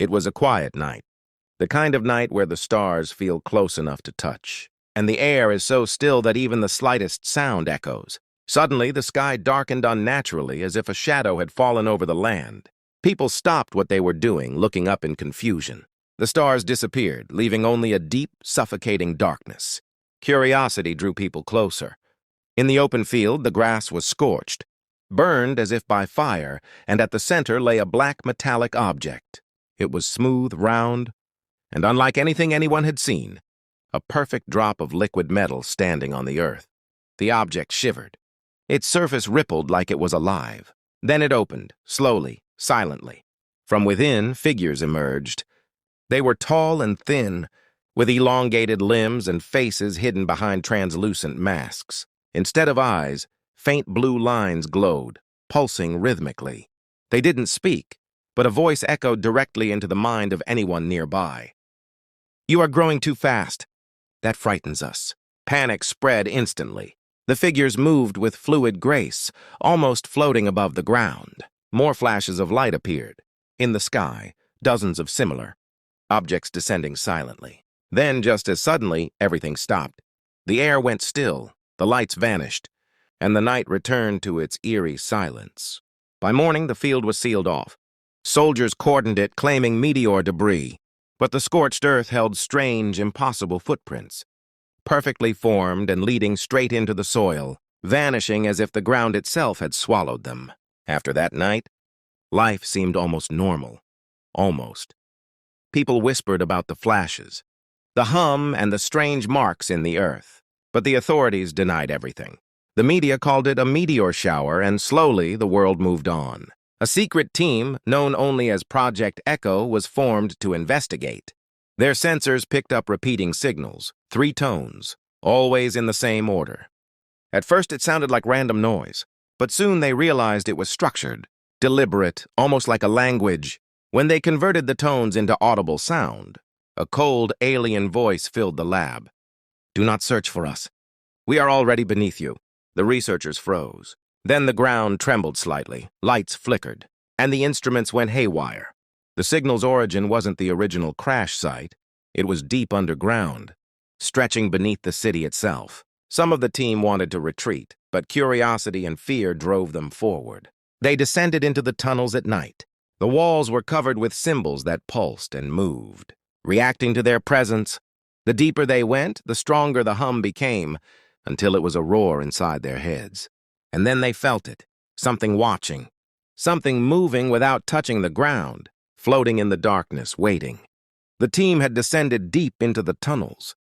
It was a quiet night, the kind of night where the stars feel close enough to touch, and the air is so still that even the slightest sound echoes. Suddenly, the sky darkened unnaturally as if a shadow had fallen over the land. People stopped what they were doing, looking up in confusion. The stars disappeared, leaving only a deep, suffocating darkness. Curiosity drew people closer. In the open field, the grass was scorched, burned as if by fire, and at the center lay a black metallic object. It was smooth, round, and unlike anything anyone had seen, a perfect drop of liquid metal standing on the earth. The object shivered. Its surface rippled like it was alive. Then it opened, slowly, silently. From within, figures emerged. They were tall and thin, with elongated limbs and faces hidden behind translucent masks. Instead of eyes, faint blue lines glowed, pulsing rhythmically. They didn't speak, but a voice echoed directly into the mind of anyone nearby. "You are growing too fast. That frightens us." Panic spread instantly. The figures moved with fluid grace, almost floating above the ground. More flashes of light appeared. In the sky, dozens of similar objects descending silently. Then, just as suddenly, everything stopped. The air went still, the lights vanished, and the night returned to its eerie silence. By morning, the field was sealed off. Soldiers cordoned it, claiming meteor debris, but the scorched earth held strange, impossible footprints, perfectly formed and leading straight into the soil, vanishing as if the ground itself had swallowed them. After that night, life seemed almost normal. Almost. People whispered about the flashes, the hum, and the strange marks in the earth, but the authorities denied everything. The media called it a meteor shower, and slowly the world moved on. A secret team, known only as Project Echo, was formed to investigate. Their sensors picked up repeating signals, 3 tones, always in the same order. At first it sounded like random noise, but soon they realized it was structured, deliberate, almost like a language. When they converted the tones into audible sound, a cold, alien voice filled the lab. "Do not search for us. We are already beneath you." The researchers froze. Then the ground trembled slightly, lights flickered, and the instruments went haywire. The signal's origin wasn't the original crash site. It was deep underground, stretching beneath the city itself. Some of the team wanted to retreat, but curiosity and fear drove them forward. They descended into the tunnels at night. The walls were covered with symbols that pulsed and moved. Reacting to their presence, the deeper they went, the stronger the hum became, until it was a roar inside their heads. And then they felt it, something watching, something moving without touching the ground, floating in the darkness, waiting. The team had descended deep into the tunnels,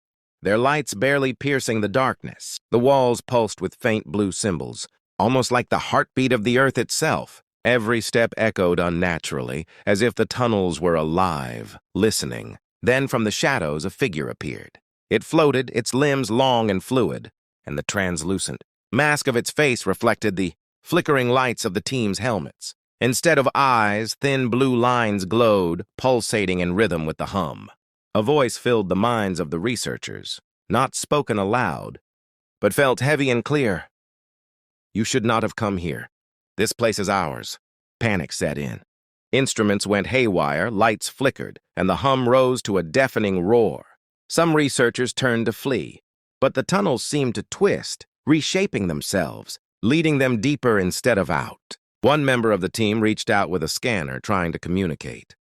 their lights barely piercing the darkness. The walls pulsed with faint blue symbols, almost like the heartbeat of the earth itself. Every step echoed unnaturally, as if the tunnels were alive, listening. Then from the shadows a figure appeared. It floated, its limbs long and fluid, and the translucent mask of its face reflected the flickering lights of the team's helmets. Instead of eyes, thin blue lines glowed, pulsating in rhythm with the hum. A voice filled the minds of the researchers, not spoken aloud, but felt heavy and clear. "You should not have come here. This place is ours." Panic set in. Instruments went haywire, lights flickered, and the hum rose to a deafening roar. Some researchers turned to flee, but the tunnels seemed to twist, reshaping themselves, leading them deeper instead of out. One member of the team reached out with a scanner, trying to communicate.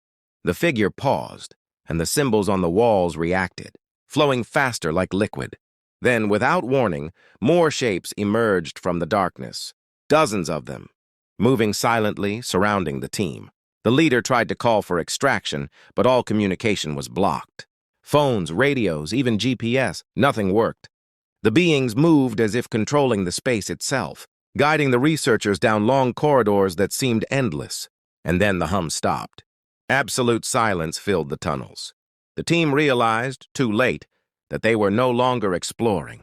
The figure paused, and the symbols on the walls reacted, flowing faster like liquid. Then, without warning, more shapes emerged from the darkness, dozens of them, moving silently, surrounding the team. The leader tried to call for extraction, but all communication was blocked. Phones, radios, even GPS, nothing worked. The beings moved as if controlling the space itself, guiding the researchers down long corridors that seemed endless. And then the hum stopped. Absolute silence filled the tunnels. The team realized, too late, that they were no longer exploring.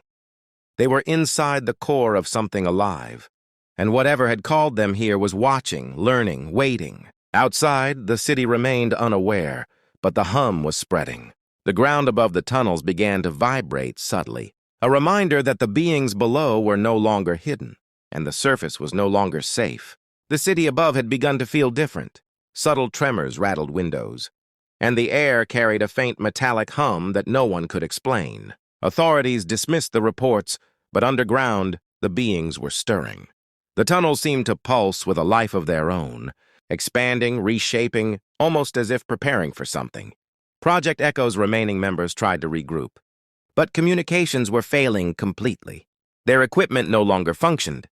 They were inside the core of something alive, and whatever had called them here was watching, learning, waiting. Outside, the city remained unaware, but the hum was spreading. The ground above the tunnels began to vibrate subtly, a reminder that the beings below were no longer hidden, and the surface was no longer safe. The city above had begun to feel different. Subtle tremors rattled windows. and the air carried a faint metallic hum that no one could explain. Authorities dismissed the reports, but underground, the beings were stirring. The tunnels seemed to pulse with a life of their own, expanding, reshaping, almost as if preparing for something. Project Echo's remaining members tried to regroup, but communications were failing completely. Their equipment no longer functioned.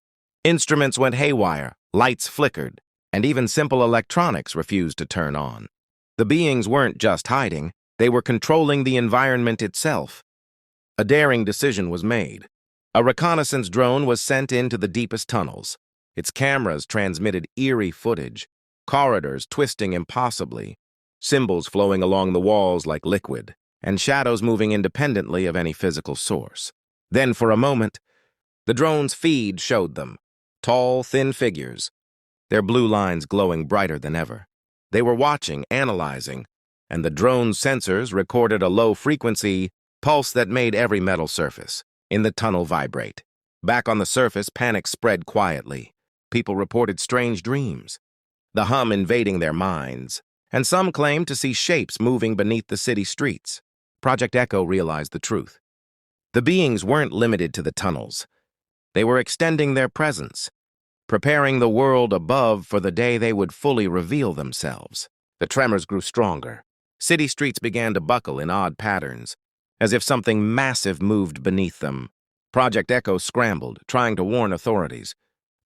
Instruments went haywire, lights flickered, and even simple electronics refused to turn on. The beings weren't just hiding, they were controlling the environment itself. A daring decision was made. A reconnaissance drone was sent into the deepest tunnels. Its cameras transmitted eerie footage, corridors twisting impossibly, symbols flowing along the walls like liquid, and shadows moving independently of any physical source. Then, for a moment, the drone's feed showed them, tall, thin figures, their blue lines glowing brighter than ever. They were watching, analyzing, and the drone's sensors recorded a low-frequency pulse that made every metal surface in the tunnel vibrate. Back on the surface, panic spread quietly. People reported strange dreams, the hum invading their minds, and some claimed to see shapes moving beneath the city streets. Project Echo realized the truth. The beings weren't limited to the tunnels. They were extending their presence, preparing the world above for the day they would fully reveal themselves. The tremors grew stronger. City streets began to buckle in odd patterns, as if something massive moved beneath them. Project Echo scrambled, trying to warn authorities,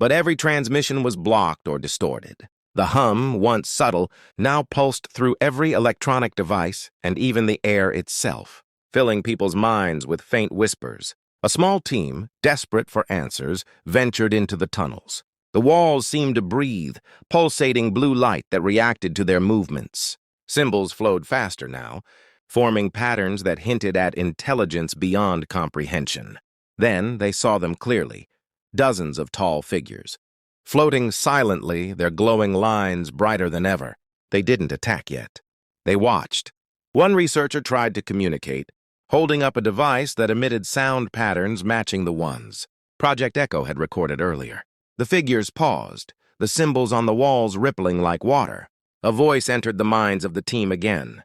but every transmission was blocked or distorted. The hum, once subtle, now pulsed through every electronic device and even the air itself, filling people's minds with faint whispers. A small team, desperate for answers, ventured into the tunnels. The walls seemed to breathe, pulsating blue light that reacted to their movements. Symbols flowed faster now, forming patterns that hinted at intelligence beyond comprehension. Then they saw them clearly, dozens of tall figures. Floating silently, their glowing lines brighter than ever. They didn't attack yet. They watched. One researcher tried to communicate, holding up a device that emitted sound patterns matching the ones Project Echo had recorded earlier. The figures paused, the symbols on the walls rippling like water. A voice entered the minds of the team again.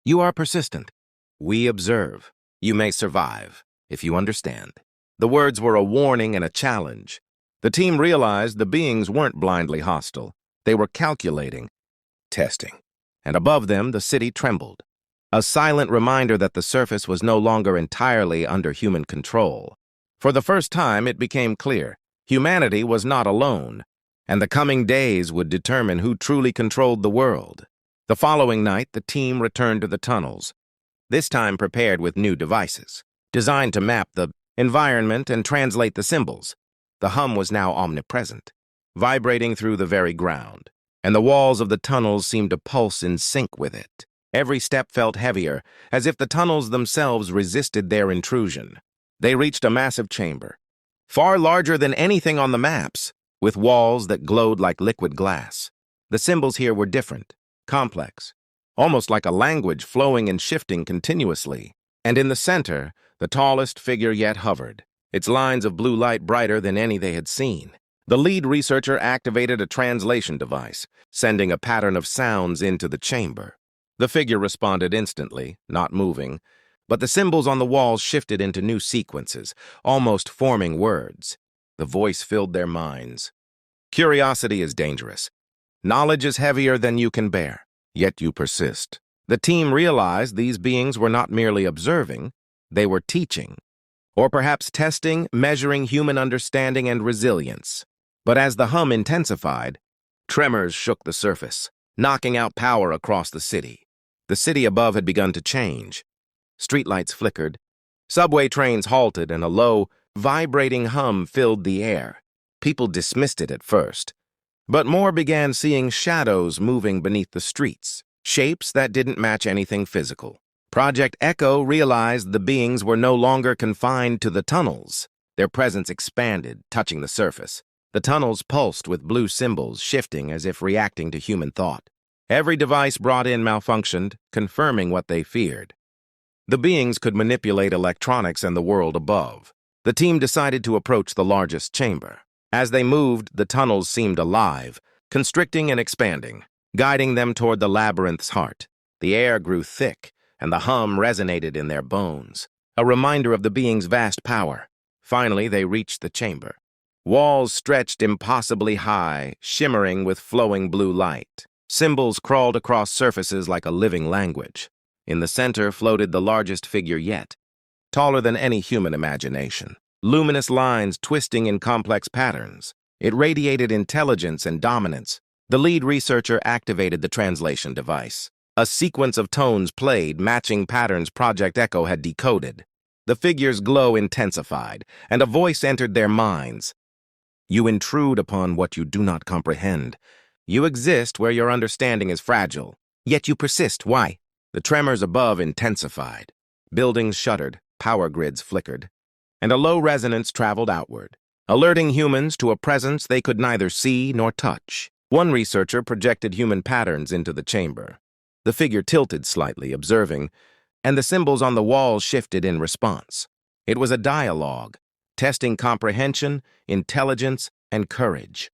"You are persistent. We observe. You may survive, if you understand." The words were a warning and a challenge. The team realized the beings weren't blindly hostile. They were calculating, testing. And above them, the city trembled. A silent reminder that the surface was no longer entirely under human control. For the first time, it became clear. Humanity was not alone, and the coming days would determine who truly controlled the world. The following night, the team returned to the tunnels, this time prepared with new devices, designed to map the environment and translate the symbols. The hum was now omnipresent, vibrating through the very ground, and the walls of the tunnels seemed to pulse in sync with it. Every step felt heavier, as if the tunnels themselves resisted their intrusion. They reached a massive chamber, far larger than anything on the maps, with walls that glowed like liquid glass. The symbols here were different, complex, almost like a language flowing and shifting continuously. And in the center, the tallest figure yet hovered, its lines of blue light brighter than any they had seen. The lead researcher activated a translation device, sending a pattern of sounds into the chamber. The figure responded instantly, not moving, but the symbols on the walls shifted into new sequences, almost forming words. The voice filled their minds. "Curiosity is dangerous. Knowledge is heavier than you can bear, yet you persist." The team realized these beings were not merely observing, they were teaching, or perhaps testing, measuring human understanding and resilience. But as the hum intensified, tremors shook the surface, knocking out power across the city. The city above had begun to change. Streetlights flickered, subway trains halted, and a low, vibrating hum filled the air. People dismissed it at first, but more began seeing shadows moving beneath the streets, shapes that didn't match anything physical. Project Echo realized the beings were no longer confined to the tunnels. Their presence expanded, touching the surface. The tunnels pulsed with blue symbols, shifting as if reacting to human thought. Every device brought in malfunctioned, confirming what they feared. The beings could manipulate electronics and the world above. The team decided to approach the largest chamber. As they moved, the tunnels seemed alive, constricting and expanding, guiding them toward the labyrinth's heart. The air grew thick, and the hum resonated in their bones, a reminder of the being's vast power. Finally, they reached the chamber. Walls stretched impossibly high, shimmering with flowing blue light. Symbols crawled across surfaces like a living language. In the center floated the largest figure yet, taller than any human imagination. Luminous lines twisting in complex patterns. It radiated intelligence and dominance. The lead researcher activated the translation device. A sequence of tones played, matching patterns Project Echo had decoded. The figure's glow intensified, and a voice entered their minds. You intrude upon what you do not comprehend. You exist where your understanding is fragile, yet you persist. Why? The tremors above intensified. Buildings shuddered, power grids flickered, and a low resonance traveled outward, alerting humans to a presence they could neither see nor touch. One researcher projected human patterns into the chamber. The figure tilted slightly, observing, and the symbols on the walls shifted in response. It was a dialogue, testing comprehension, intelligence, and courage.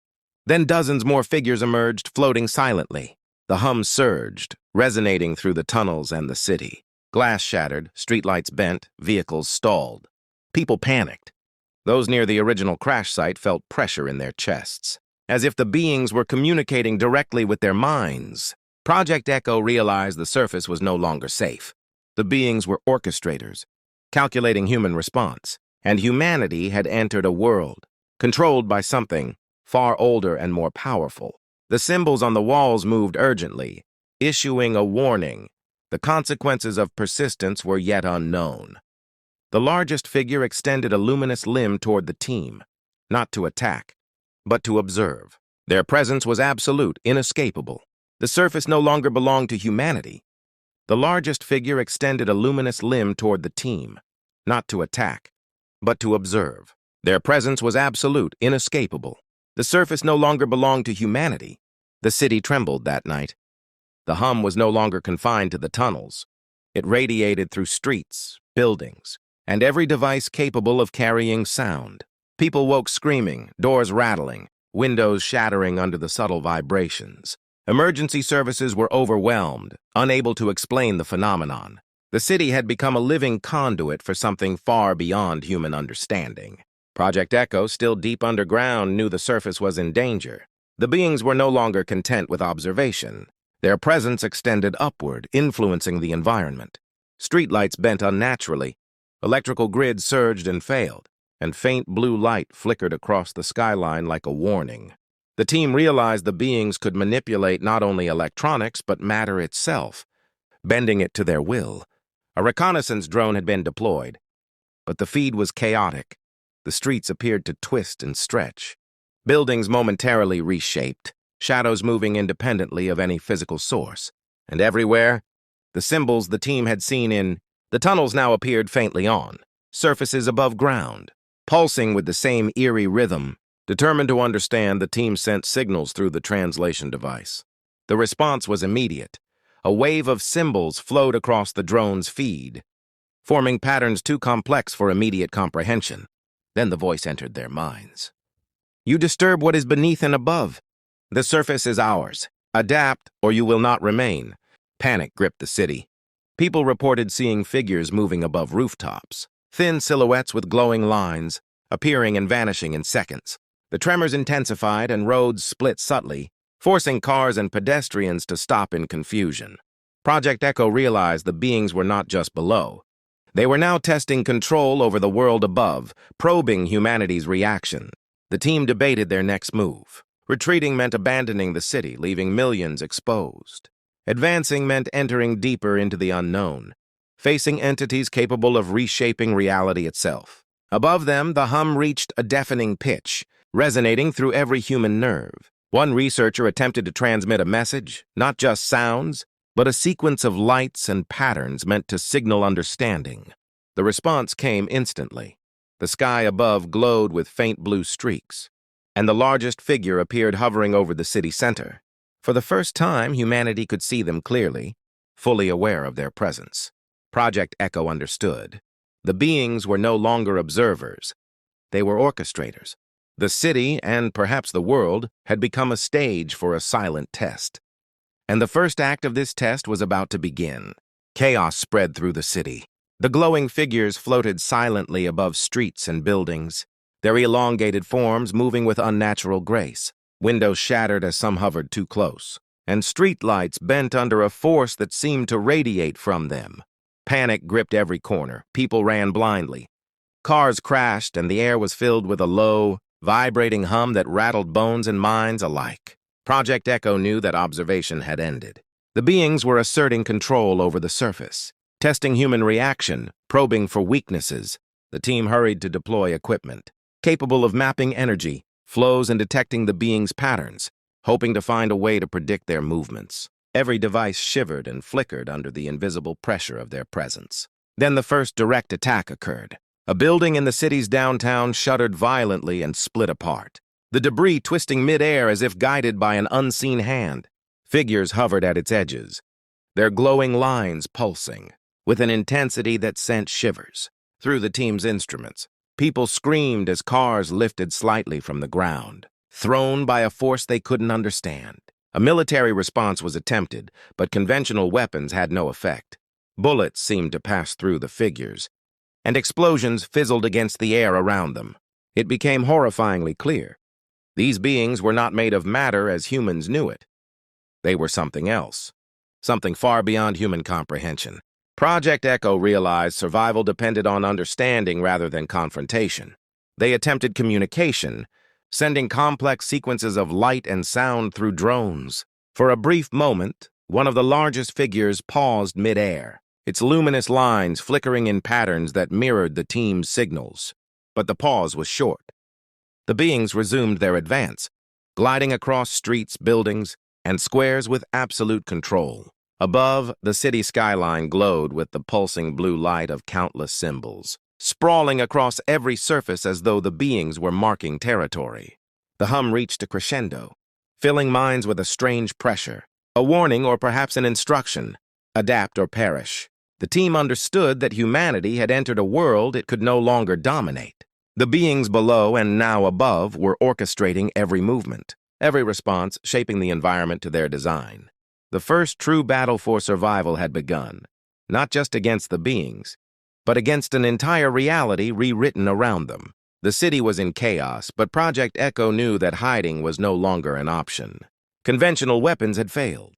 Then dozens more figures emerged, floating silently. The hum surged, resonating through the tunnels and the city. Glass shattered, streetlights bent, vehicles stalled. People panicked. Those near the original crash site felt pressure in their chests, as if the beings were communicating directly with their minds. Project Echo realized the surface was no longer safe. The beings were orchestrators, calculating human response, and humanity had entered a world controlled by something far older and more powerful. The symbols on the walls moved urgently, issuing a warning. The consequences of persistence were yet unknown. The largest figure extended a luminous limb toward the team, not to attack, but to observe. Their presence was absolute, inescapable. The surface no longer belonged to humanity. The largest figure extended a luminous limb toward the team, not to attack, but to observe. Their presence was absolute, inescapable. The surface no longer belonged to humanity. The city trembled that night. The hum was no longer confined to the tunnels. It radiated through streets, buildings, and every device capable of carrying sound. People woke screaming, doors rattling, windows shattering under the subtle vibrations. Emergency services were overwhelmed, unable to explain the phenomenon. The city had become a living conduit for something far beyond human understanding. Project Echo, still deep underground, knew the surface was in danger. The beings were no longer content with observation. Their presence extended upward, influencing the environment. Streetlights bent unnaturally. Electrical grids surged and failed, and faint blue light flickered across the skyline like a warning. The team realized the beings could manipulate not only electronics, but matter itself, bending it to their will. A reconnaissance drone had been deployed, but the feed was chaotic. The streets appeared to twist and stretch. Buildings momentarily reshaped, shadows moving independently of any physical source. And everywhere, the symbols the team had seen in the tunnels now appeared faintly on, surfaces above ground, pulsing with the same eerie rhythm. Determined to understand, the team sent signals through the translation device. The response was immediate. A wave of symbols flowed across the drone's feed, forming patterns too complex for immediate comprehension. Then the voice entered their minds. You disturb what is beneath and above. The surface is ours. Adapt, or you will not remain. Panic gripped the city. People reported seeing figures moving above rooftops, thin silhouettes with glowing lines, appearing and vanishing in seconds. The tremors intensified and roads split subtly, forcing cars and pedestrians to stop in confusion. Project Echo realized the beings were not just below. They were now testing control over the world above, probing humanity's reaction. The team debated their next move. Retreating meant abandoning the city, leaving millions exposed. Advancing meant entering deeper into the unknown, facing entities capable of reshaping reality itself. Above them, the hum reached a deafening pitch, resonating through every human nerve. One researcher attempted to transmit a message, not just sounds, but a sequence of lights and patterns meant to signal understanding. The response came instantly. The sky above glowed with faint blue streaks, and the largest figure appeared hovering over the city center. For the first time, humanity could see them clearly, fully aware of their presence. Project Echo understood. The beings were no longer observers. They were orchestrators. The city, and perhaps the world, had become a stage for a silent test. And the first act of this test was about to begin. Chaos spread through the city. The glowing figures floated silently above streets and buildings, their elongated forms moving with unnatural grace. Windows shattered as some hovered too close, and streetlights bent under a force that seemed to radiate from them. Panic gripped every corner. People ran blindly. Cars crashed, and the air was filled with a low, vibrating hum that rattled bones and minds alike. Project Echo knew that observation had ended. The beings were asserting control over the surface, testing human reaction, probing for weaknesses. The team hurried to deploy equipment, capable of mapping energy, flows, and detecting the beings' patterns, hoping to find a way to predict their movements. Every device shivered and flickered under the invisible pressure of their presence. Then the first direct attack occurred. A building in the city's downtown shuddered violently and split apart, the debris twisting mid-air as if guided by an unseen hand. Figures hovered at its edges, their glowing lines pulsing, with an intensity that sent shivers through the team's instruments. People screamed as cars lifted slightly from the ground, thrown by a force they couldn't understand. A military response was attempted, but conventional weapons had no effect. Bullets seemed to pass through the figures, and explosions fizzled against the air around them. It became horrifyingly clear. These beings were not made of matter as humans knew it. They were something else, something far beyond human comprehension. Project Echo realized survival depended on understanding rather than confrontation. They attempted communication, sending complex sequences of light and sound through drones. For a brief moment, one of the largest figures paused mid-air, its luminous lines flickering in patterns that mirrored the team's signals. But the pause was short. The beings resumed their advance, gliding across streets, buildings, and squares with absolute control. Above, the city skyline glowed with the pulsing blue light of countless symbols, sprawling across every surface as though the beings were marking territory. The hum reached a crescendo, filling minds with a strange pressure, a warning or perhaps an instruction: adapt or perish. The team understood that humanity had entered a world it could no longer dominate. The beings below and now above were orchestrating every movement, every response shaping the environment to their design. The first true battle for survival had begun, not just against the beings, but against an entire reality rewritten around them. The city was in chaos, but Project Echo knew that hiding was no longer an option. Conventional weapons had failed.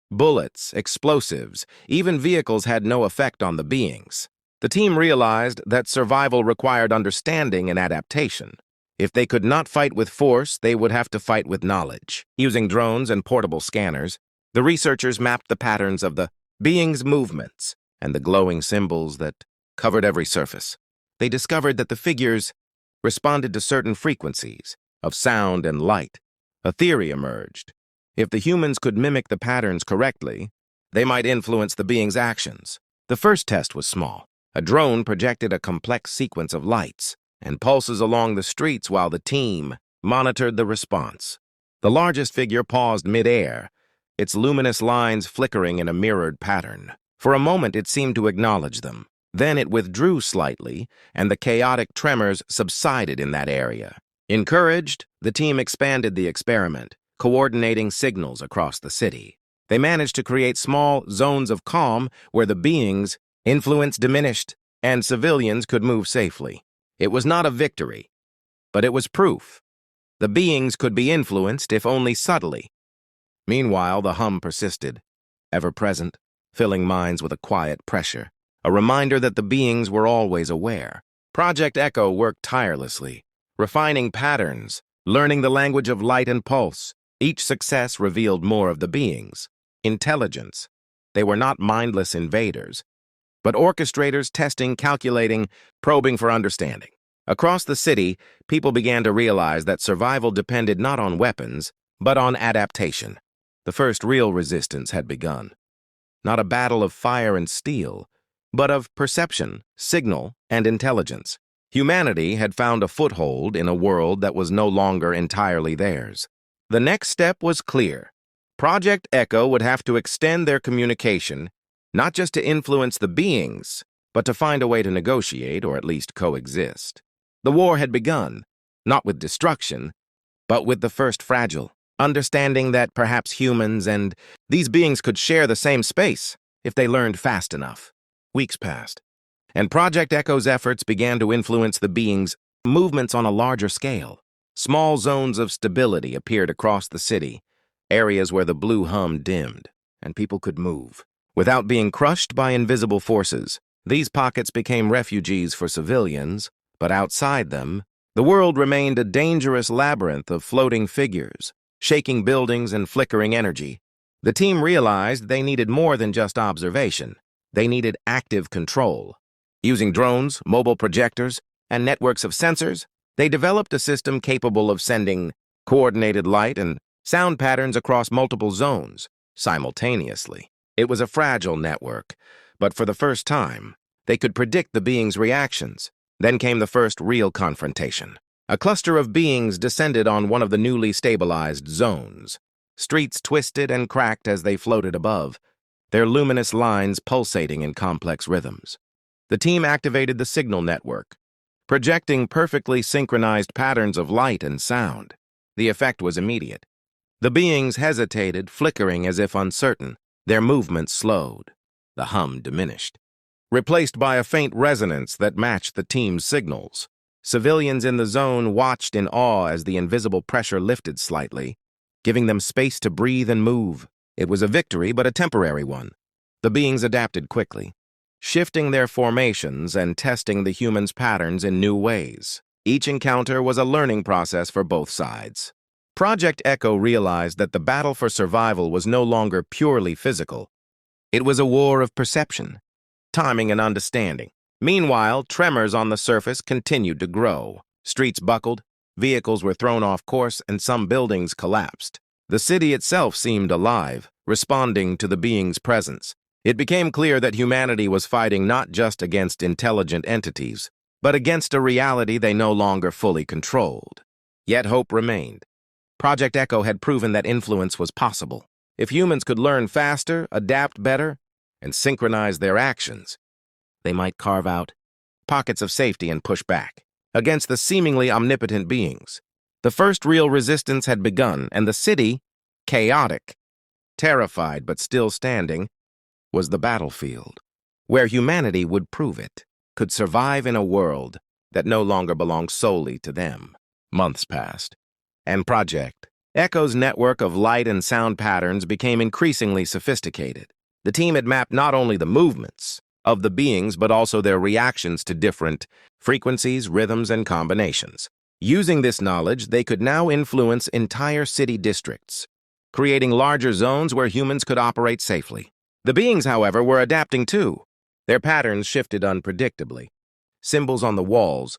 Bullets, explosives, even vehicles had no effect on the beings. The team realized that survival required understanding and adaptation. If they could not fight with force, they would have to fight with knowledge. Using drones and portable scanners, the researchers mapped the patterns of the beings' movements and the glowing symbols that covered every surface. They discovered that the figures responded to certain frequencies of sound and light. A theory emerged. If the humans could mimic the patterns correctly, they might influence the beings' actions. The first test was small. A drone projected a complex sequence of lights and pulses along the streets while the team monitored the response. The largest figure paused mid-air, its luminous lines flickering in a mirrored pattern. For a moment, it seemed to acknowledge them. Then it withdrew slightly, and the chaotic tremors subsided in that area. Encouraged, the team expanded the experiment, coordinating signals across the city. They managed to create small zones of calm where the beings' influence diminished and civilians could move safely. It was not a victory, but it was proof. The beings could be influenced, if only subtly. Meanwhile, the hum persisted, ever present, filling minds with a quiet pressure, a reminder that the beings were always aware. Project Echo worked tirelessly, refining patterns, learning the language of light and pulse. Each success revealed more of the beings' intelligence. They were not mindless invaders, but orchestrators testing, calculating, probing for understanding. Across the city, people began to realize that survival depended not on weapons, but on adaptation. The first real resistance had begun. Not a battle of fire and steel, but of perception, signal, and intelligence. Humanity had found a foothold in a world that was no longer entirely theirs. The next step was clear. Project Echo would have to extend their communication, not just to influence the beings, but to find a way to negotiate or at least coexist. The war had begun, not with destruction, but with the first fragile, understanding that perhaps humans and these beings could share the same space if they learned fast enough. Weeks passed, and Project Echo's efforts began to influence the beings' movements on a larger scale. Small zones of stability appeared across the city, areas where the blue hum dimmed, and people could move. Without being crushed by invisible forces, these pockets became refuges for civilians, but outside them, the world remained a dangerous labyrinth of floating figures, shaking buildings and flickering energy. The team realized they needed more than just observation. They needed active control. Using drones, mobile projectors, and networks of sensors, they developed a system capable of sending coordinated light and sound patterns across multiple zones simultaneously. It was a fragile network, but for the first time, they could predict the beings' reactions. Then came the first real confrontation. A cluster of beings descended on one of the newly stabilized zones. Streets twisted and cracked as they floated above, their luminous lines pulsating in complex rhythms. The team activated the signal network, projecting perfectly synchronized patterns of light and sound. The effect was immediate. The beings hesitated, flickering as if uncertain. Their movements slowed. The hum diminished, replaced by a faint resonance that matched the team's signals. Civilians in the zone watched in awe as the invisible pressure lifted slightly, giving them space to breathe and move. It was a victory, but a temporary one. The beings adapted quickly, shifting their formations and testing the humans' patterns in new ways. Each encounter was a learning process for both sides. Project Echo realized that the battle for survival was no longer purely physical. It was a war of perception, timing, and understanding. Meanwhile, tremors on the surface continued to grow. Streets buckled, vehicles were thrown off course, and some buildings collapsed. The city itself seemed alive, responding to the being's presence. It became clear that humanity was fighting not just against intelligent entities, but against a reality they no longer fully controlled. Yet hope remained. Project Echo had proven that influence was possible. If humans could learn faster, adapt better, and synchronize their actions, they might carve out pockets of safety and push back against the seemingly omnipotent beings. The first real resistance had begun, and the city, chaotic, terrified but still standing, was the battlefield, where humanity would prove it, could survive in a world that no longer belonged solely to them. Months passed, and Project Echo's network of light and sound patterns became increasingly sophisticated. The team had mapped not only the movements of the beings, but also their reactions to different frequencies, rhythms, and combinations. Using this knowledge, they could now influence entire city districts, creating larger zones where humans could operate safely. The beings, however, were adapting too. Their patterns shifted unpredictably, symbols on the walls,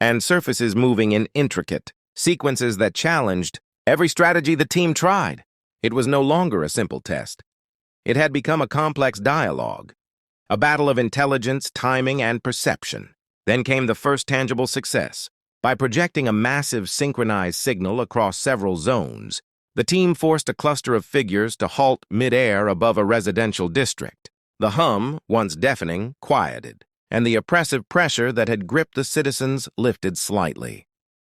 and surfaces moving in intricate sequences that challenged every strategy the team tried. It was no longer a simple test. It had become a complex dialogue, a battle of intelligence, timing, and perception. Then came the first tangible success. By projecting a massive synchronized signal across several zones, the team forced a cluster of figures to halt mid-air above a residential district. The hum, once deafening, quieted, and the oppressive pressure that had gripped the citizens lifted slightly.